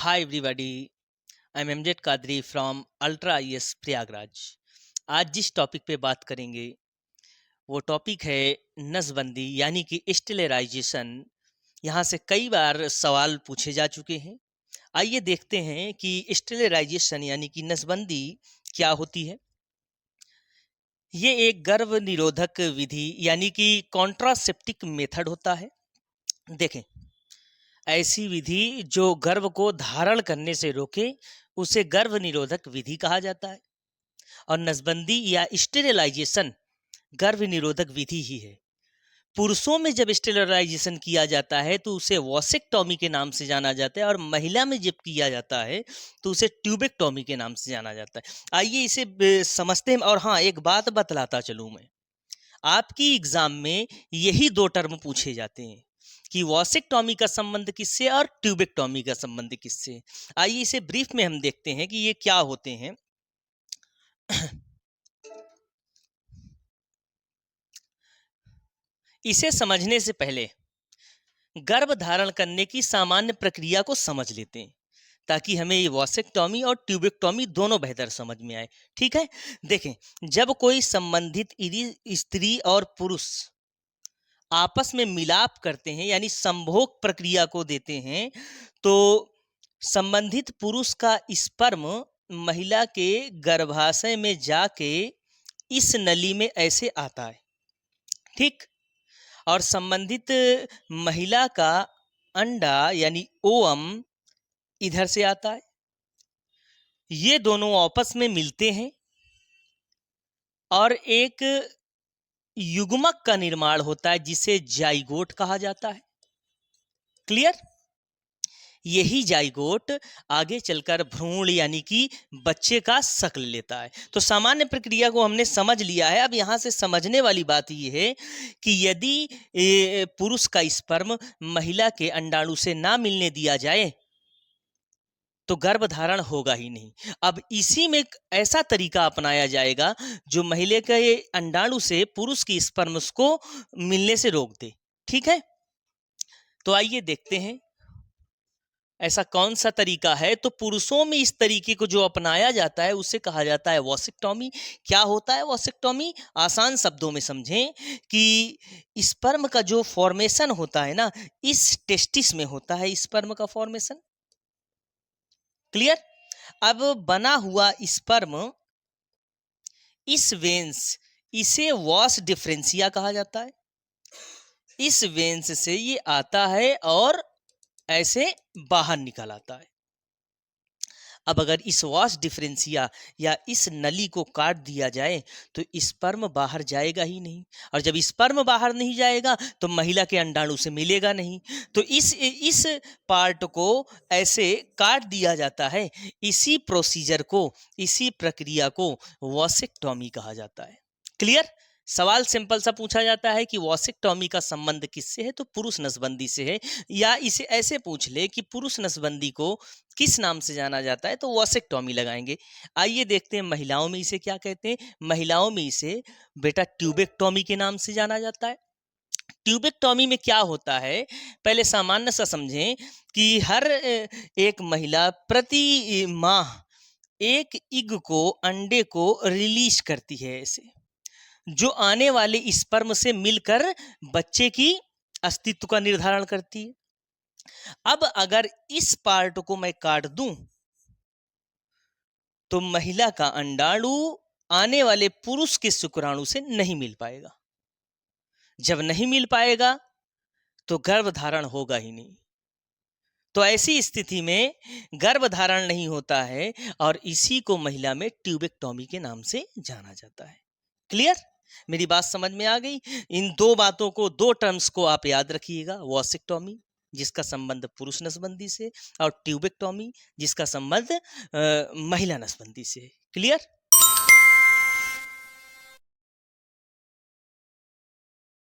Hi everybody, I'm Amjad Kadri from Ultra IS Prayagraj. आज जिस topic पे बात करेंगे वो टॉपिक है नसबंदी यानी कि स्टेरिलाइजेशन। यहाँ से कई बार सवाल पूछे जा चुके हैं। आइए देखते हैं कि स्टेरिलाइजेशन यानी कि नसबंदी क्या होती है। ये एक गर्भ निरोधक विधि यानी कि कॉन्ट्रासेप्टिक मेथड होता है। देखें, ऐसी विधि जो गर्भ को धारण करने से रोके उसे गर्भ निरोधक विधि कहा जाता है। और नसबंदी या स्टेरिलाइजेशन गर्भ निरोधक विधि ही है। पुरुषों में जब स्टेरिलाइजेशन किया जाता है तो उसे वॉसेक्टॉमी के नाम से जाना जाता है, और महिला में जब किया जाता है तो उसे ट्यूबेक्टॉमी के नाम से जाना जाता है। आइए इसे समझते हैं। और हाँ, एक बात बतलाता चलूं मैं, आपकी एग्जाम में यही दो टर्म पूछे जाते हैं कि वॉसेक्टॉमी का संबंध किससे और ट्यूबेक्टॉमी का संबंध किससे। आइए इसे ब्रीफ में हम देखते हैं कि ये क्या होते हैं। इसे समझने से पहले गर्भ धारण करने की सामान्य प्रक्रिया को समझ लेते हैं ताकि हमें ये वॉसेक्टॉमी और ट्यूबेक्टॉमी दोनों बेहतर समझ में आए। ठीक है, देखें, जब कोई संबंधित स्त्री और पुरुष आपस में मिलाप करते हैं यानी संभोग प्रक्रिया को देते हैं तो संबंधित पुरुष का स्पर्म महिला के गर्भाशय में जाके इस नली में ऐसे आता है। ठीक, और संबंधित महिला का अंडा यानी ओवम इधर से आता है। ये दोनों आपस में मिलते हैं और एक युग्मक का निर्माण होता है जिसे जाइगोट कहा जाता है। क्लियर? यही जाइगोट आगे चलकर भ्रूण यानी कि बच्चे का शक्ल लेता है। तो सामान्य प्रक्रिया को हमने समझ लिया है। अब यहाँ से समझने वाली बात यह है कि यदि पुरुष का स्पर्म महिला के अंडाणु से ना मिलने दिया जाए तो गर्भधारण होगा ही नहीं। अब इसी में एक ऐसा तरीका अपनाया जाएगा जो महिला के अंडाणु से पुरुष की स्पर्म को मिलने से रोक दे। ठीक है, तो आइए देखते हैं ऐसा कौन सा तरीका है। तो पुरुषों में इस तरीके को जो अपनाया जाता है उसे कहा जाता है वॉसेक्टॉमी। क्या होता है वॉसेक्टॉमी? आसान शब्दों में समझें कि स्पर्म का जो फॉर्मेशन होता है ना, इस टेस्टिस में होता है स्पर्म का फॉर्मेशन। क्लियर? अब बना हुआ स्पर्म इस वेंस, इसे वॉस डिफरेंशिया कहा जाता है। इस वेंस से ये आता है और ऐसे बाहर निकल आता है। अब अगर इस वॉस डिफरेंशिया या इस नली को काट दिया जाए तो स्पर्म बाहर जाएगा ही नहीं, और जब स्पर्म बाहर नहीं जाएगा तो महिला के अंडाणु से मिलेगा नहीं। तो इस पार्ट को ऐसे काट दिया जाता है। इसी प्रोसीजर को, इसी प्रक्रिया को वॉसेक्टॉमी कहा जाता है। क्लियर? सवाल सिंपल सा पूछा जाता है कि वॉसेक्टॉमी का संबंध किससे है, तो पुरुष नसबंदी से है। या इसे ऐसे पूछ ले कि पुरुष नसबंदी को किस नाम से जाना जाता है, तो वॉसेक्टॉमी लगाएंगे। आइए देखते हैं महिलाओं में इसे क्या कहते हैं। महिलाओं में इसे बेटा ट्यूबेक्टॉमी के नाम से जाना जाता है। ट्यूबेक्टॉमी में क्या होता है, पहले सामान्य सा समझें कि हर एक महिला प्रति माह एक इग को, अंडे को रिलीज करती है ऐसे, जो आने वाले स्पर्म से मिलकर बच्चे की अस्तित्व का निर्धारण करती है। अब अगर इस पार्ट को मैं काट दूं तो महिला का अंडाणु आने वाले पुरुष के शुक्राणु से नहीं मिल पाएगा। जब नहीं मिल पाएगा तो गर्भधारण होगा ही नहीं। तो ऐसी स्थिति में गर्भधारण नहीं होता है और इसी को महिला में ट्यूबेक्टॉमी के नाम से जाना जाता है। क्लियर? मेरी बात समझ में आ गई? इन दो बातों को, दो टर्म्स को आप याद रखिएगा। वॉसेक्टॉमी जिसका संबंध पुरुष नसबंदी से, और ट्यूबेक्टॉमी जिसका संबंध महिला नसबंदी से। क्लियर?